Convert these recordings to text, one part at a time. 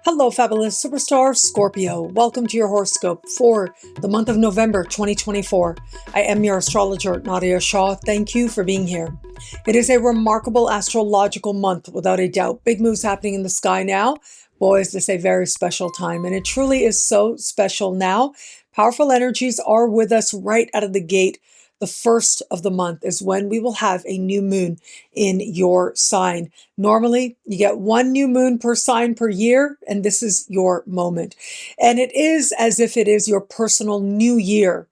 Hello, fabulous superstar Scorpio. Welcome to your horoscope for the month of November 2024. I am your astrologer, Nadiya Shah. Thank you for being here. It is a remarkable astrological month, without a doubt. Big moves happening in the sky now. Boy, is this a very special time, and it truly is so special now. Powerful energies are with us right out of the gate. The first of the month is when we will have a new moon in your sign. Normally, you get one new moon per sign per year, and this is your moment. And it is as if it is your personal new year.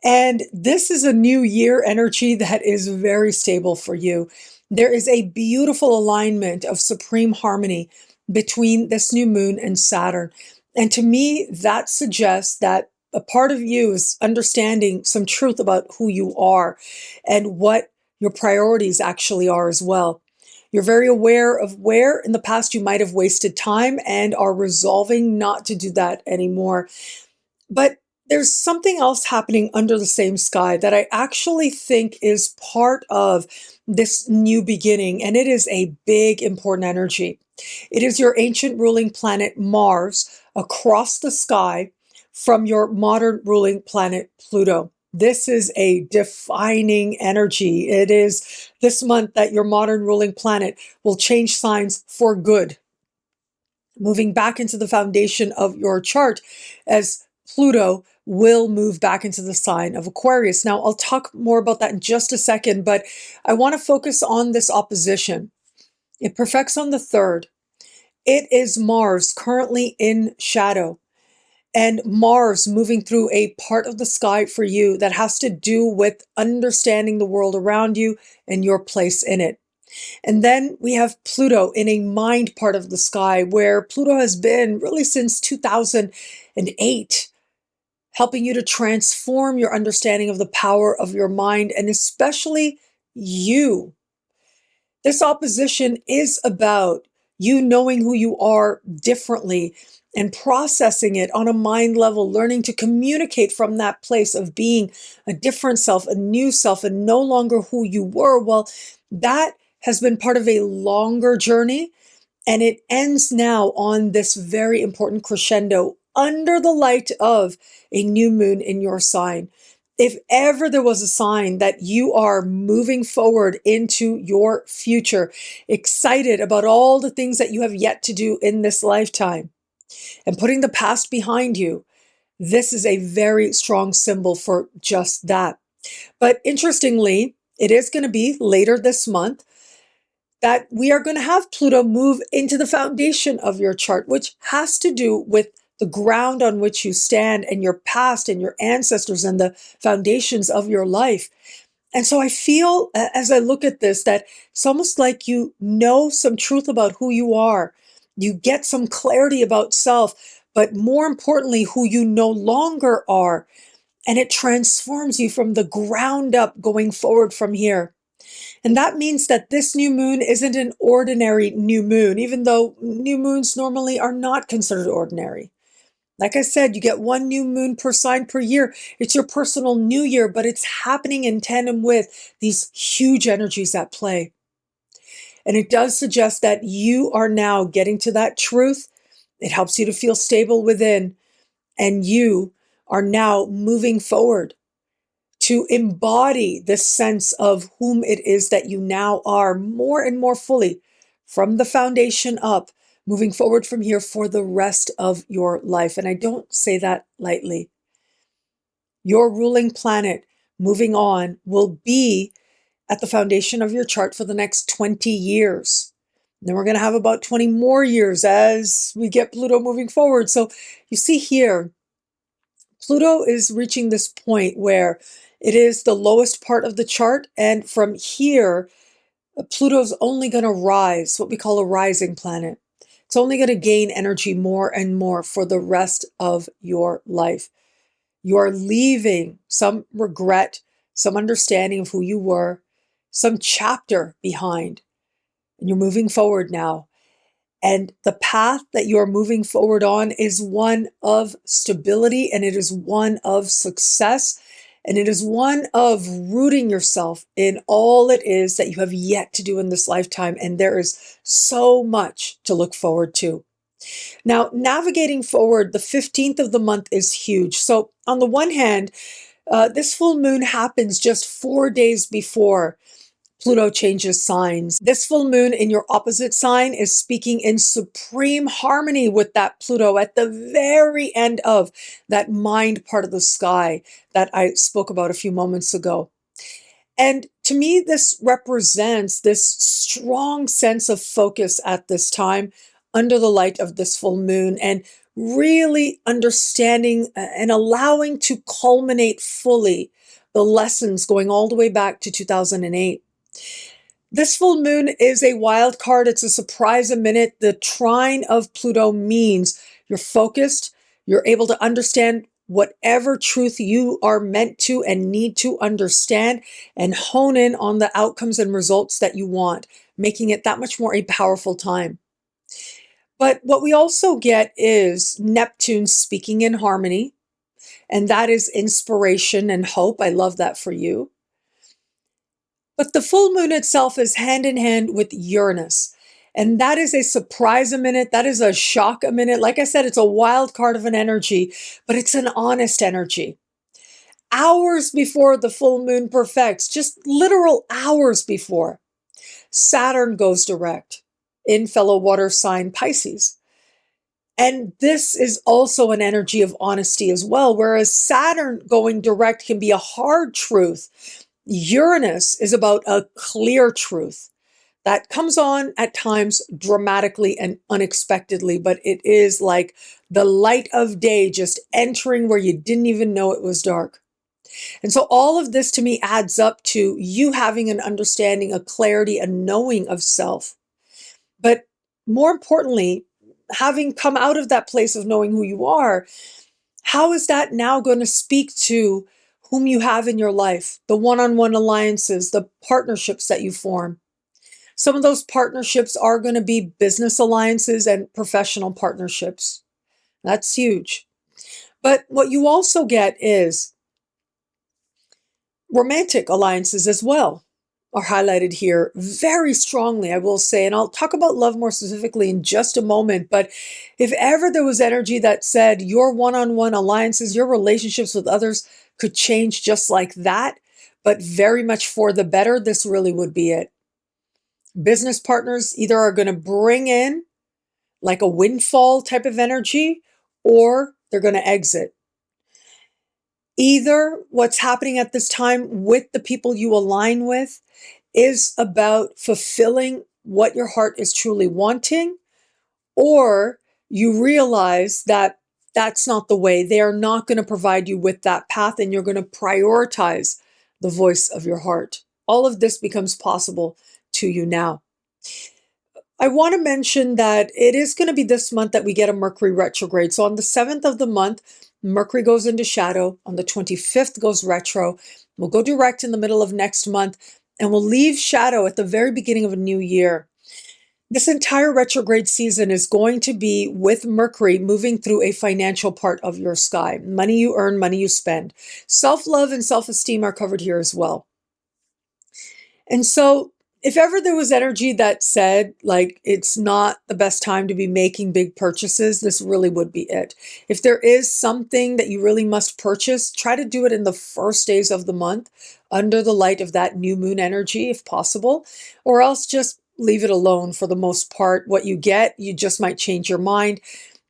And this is a new year energy that is very stable for you. There is a beautiful alignment of supreme harmony between this new moon and Saturn. And to me, that suggests that a part of you is understanding some truth about who you are and what your priorities actually are as well. You're very aware of where in the past you might have wasted time and are resolving not to do that anymore. But there's something else happening under the same sky that I actually think is part of this new beginning, and it is a big, important energy. It is your ancient ruling planet Mars across the sky from your modern ruling planet Pluto. This is a defining energy. It is this month that your modern ruling planet will change signs for good, moving back into the foundation of your chart as Pluto will move back into the sign of Aquarius. Now, I'll talk more about that in just a second, but I want to focus on this opposition. It perfects on the 3rd. It is Mars currently in shadow, and Mars moving through a part of the sky for you that has to do with understanding the world around you and your place in it. And then we have Pluto in a mind part of the sky where Pluto has been really since 2008, helping you to transform your understanding of the power of your mind and especially you. This opposition is about you knowing who you are differently and processing it on a mind level, learning to communicate from that place of being a different self, a new self, and no longer who you were. Well, that has been part of a longer journey, and it ends now on this very important crescendo under the light of a new moon in your sign. If ever there was a sign that you are moving forward into your future, excited about all the things that you have yet to do in this lifetime, and putting the past behind you, this is a very strong symbol for just that. But interestingly, it is going to be later this month that we are going to have Pluto move into the foundation of your chart, which has to do with the ground on which you stand and your past and your ancestors and the foundations of your life. And so I feel as I look at this that it's almost like you know some truth about who you are. You get some clarity about self, but more importantly, who you no longer are. And it transforms you from the ground up going forward from here. And that means that this new moon isn't an ordinary new moon, even though new moons normally are not considered ordinary. Like I said, you get one new moon per sign per year. It's your personal new year, but it's happening in tandem with these huge energies at play. And it does suggest that you are now getting to that truth. It helps you to feel stable within, and you are now moving forward to embody this sense of whom it is that you now are more and more fully from the foundation up, moving forward from here for the rest of your life. And I don't say that lightly. Your ruling planet moving on will be at the foundation of your chart for the next 20 years. And then we're going to have about 20 more years as we get Pluto moving forward. So you see here, Pluto is reaching this point where it is the lowest part of the chart. And from here, Pluto's only going to rise, what we call a rising planet. It's only going to gain energy more and more for the rest of your life. You are leaving some regret, some understanding of who you were, some chapter behind, and you're moving forward now. And the path that you are moving forward on is one of stability, and it is one of success, and it is one of rooting yourself in all it is that you have yet to do in this lifetime. And there is so much to look forward to. Now, navigating forward, the 15th of the month is huge. So, on the one hand, this full moon happens just 4 days before Pluto changes signs. This full moon in your opposite sign is speaking in supreme harmony with that Pluto at the very end of that mind part of the sky that I spoke about a few moments ago. And to me, this represents this strong sense of focus at this time under the light of this full moon and really understanding and allowing to culminate fully the lessons going all the way back to 2008. This full moon is a wild card. It's a surprise a minute. The trine of Pluto means you're focused, you're able to understand whatever truth you are meant to and need to understand and hone in on the outcomes and results that you want, making it that much more a powerful time. But what we also get is Neptune speaking in harmony, and that is inspiration and hope. I love that for you. But the full moon itself is hand in hand with Uranus. And that is a surprise a minute. That is a shock a minute. Like I said, it's a wild card of an energy, but it's an honest energy. Hours before the full moon perfects, just literal hours before, Saturn goes direct in fellow water sign Pisces. And this is also an energy of honesty as well. Whereas Saturn going direct can be a hard truth, Uranus is about a clear truth that comes on at times dramatically and unexpectedly, but it is like the light of day just entering where you didn't even know it was dark. And so all of this to me adds up to you having an understanding, a clarity, a knowing of self. But more importantly, having come out of that place of knowing who you are, how is that now going to speak to whom you have in your life, the one-on-one alliances, the partnerships that you form? Some of those partnerships are going to be business alliances and professional partnerships. That's huge. But what you also get is romantic alliances as well are highlighted here very strongly, I will say. And I'll talk about love more specifically in just a moment. But if ever there was energy that said your one-on-one alliances, your relationships with others could change just like that, but very much for the better, this really would be it. Business partners either are going to bring in like a windfall type of energy, or they're going to exit. Either what's happening at this time with the people you align with is about fulfilling what your heart is truly wanting, or you realize that that's not the way. They are not going to provide you with that path, and you're going to prioritize the voice of your heart. All of this becomes possible to you now. I want to mention that it is going to be this month that we get a Mercury retrograde. So on the 7th of the month, Mercury goes into shadow. On the 25th goes retro. We'll go direct in the middle of next month, and we'll leave shadow at the very beginning of a new year. This entire retrograde season is going to be with Mercury moving through a financial part of your sky. Money you earn, money you spend. Self-love and self-esteem are covered here as well. And so if ever there was energy that said, like, it's not the best time to be making big purchases, this really would be it. If there is something that you really must purchase, try to do it in the first days of the month under the light of that new moon energy, if possible, or else just leave it alone for the most part. What you get, you just might change your mind.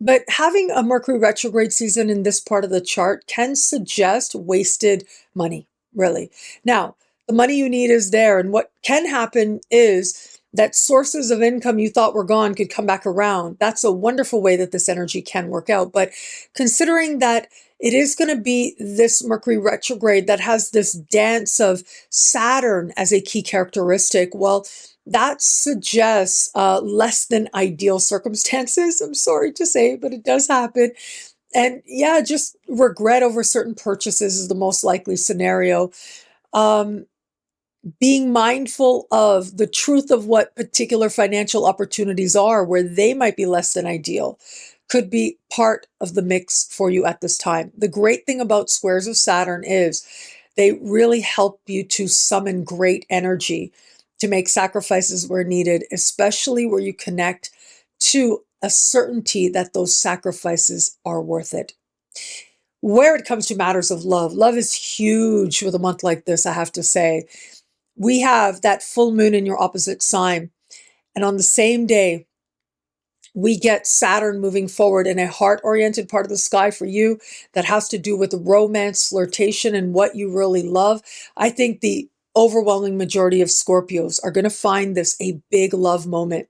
But having a Mercury retrograde season in this part of the chart can suggest wasted money, really. Now, the money you need is there. And what can happen is that sources of income you thought were gone could come back around. That's a wonderful way that this energy can work out. But considering that it is going to be this Mercury retrograde that has this dance of Saturn as a key characteristic, well, that suggests less than ideal circumstances. I'm sorry to say, but it does happen. And yeah, just regret over certain purchases is the most likely scenario. Being mindful of the truth of what particular financial opportunities are, where they might be less than ideal, could be part of the mix for you at this time. The great thing about squares of Saturn is they really help you to summon great energy, to make sacrifices where needed, especially where you connect to a certainty that those sacrifices are worth it. Where it comes to matters of love, love is huge with a month like this, I have to say. We have that full moon in your opposite sign. And on the same day, we get Saturn moving forward in a heart-oriented part of the sky for you that has to do with romance, flirtation, and what you really love. I think the overwhelming majority of Scorpios are going to find this a big love moment.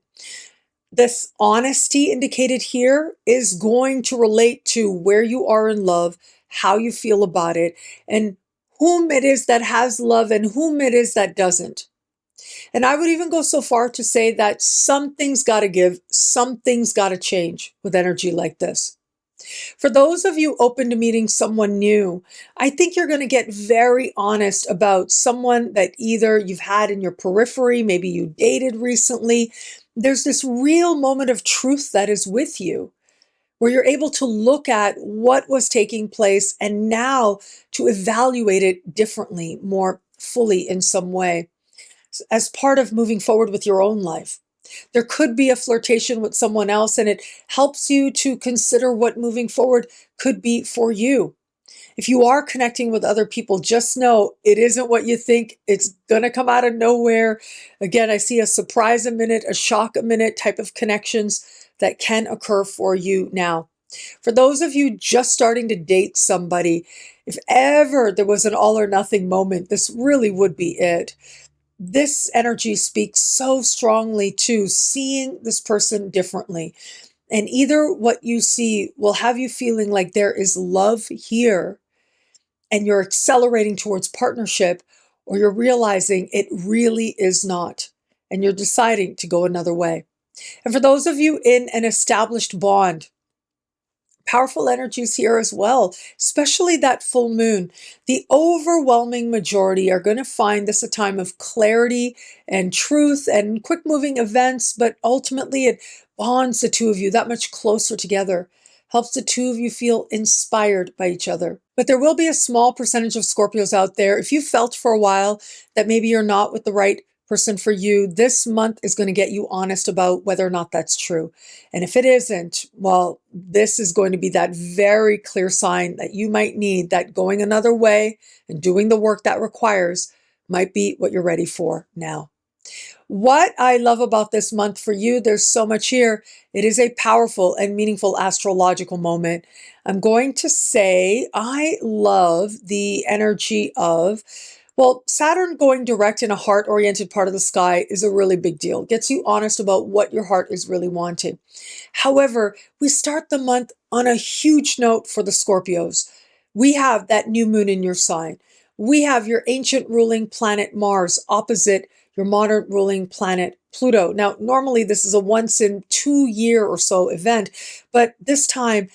This honesty indicated here is going to relate to where you are in love, how you feel about it, and whom it is that has love and whom it is that doesn't. And I would even go so far to say that something's got to give, something's got to change with energy like this. For those of you open to meeting someone new, I think you're going to get very honest about someone that either you've had in your periphery, maybe you dated recently. There's this real moment of truth that is with you, where you're able to look at what was taking place and now to evaluate it differently, more fully in some way, as part of moving forward with your own life. There could be a flirtation with someone else, and it helps you to consider what moving forward could be for you. If you are connecting with other people, just know it isn't what you think. It's going to come out of nowhere. Again, I see a surprise a minute, a shock a minute type of connections that can occur for you now. For those of you just starting to date somebody, if ever there was an all or nothing moment, this really would be it. This energy speaks so strongly to seeing this person differently. And either what you see will have you feeling like there is love here and you're accelerating towards partnership, or you're realizing it really is not, and you're deciding to go another way. And for those of you in an established bond, powerful energies here as well, especially that full moon. The overwhelming majority are going to find this a time of clarity and truth and quick moving events, but ultimately it bonds the two of you that much closer together, helps the two of you feel inspired by each other. But there will be a small percentage of Scorpios out there, if you felt for a while that maybe you're not with the right person for you, this month is going to get you honest about whether or not that's true. And if it isn't, well, this is going to be that very clear sign that you might need, that going another way and doing the work that requires might be what you're ready for now. What I love about this month for you, there's so much here. It is a powerful and meaningful astrological moment. I'm going to say I love the energy of, well, Saturn going direct in a heart-oriented part of the sky is a really big deal. It gets you honest about what your heart is really wanting. However, we start the month on a huge note for the Scorpios. We have that new moon in your sign. We have your ancient ruling planet Mars opposite your modern ruling planet Pluto. Now, normally this is a once in 2 year or so event, but this time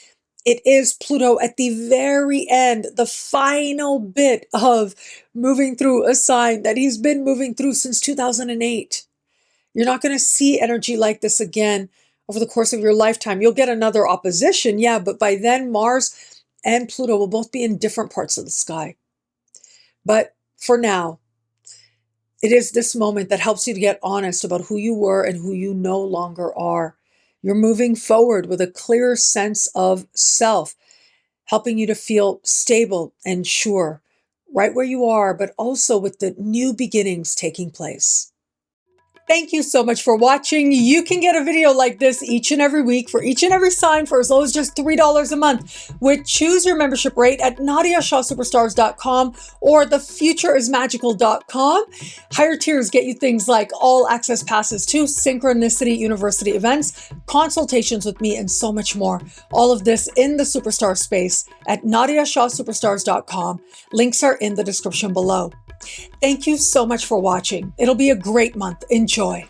it is Pluto at the very end, the final bit of moving through a sign that he's been moving through since 2008. You're not going to see energy like this again over the course of your lifetime. You'll get another opposition, yeah, but by then Mars and Pluto will both be in different parts of the sky. But for now, it is this moment that helps you to get honest about who you were and who you no longer are. You're moving forward with a clearer sense of self, helping you to feel stable and sure, right where you are, but also with the new beginnings taking place. Thank you so much for watching. You can get a video like this each and every week for each and every sign for as low as just $3 a month, with choose your membership rate at NadiyaShahSuperstars.com or thefutureismagical.com. Higher tiers get you things like all access passes to Synchronicity University events, consultations with me, and so much more. All of this in the Superstar space at NadiyaShahSuperstars.com. Links are in the description below. Thank you so much for watching. It'll be a great month. Enjoy.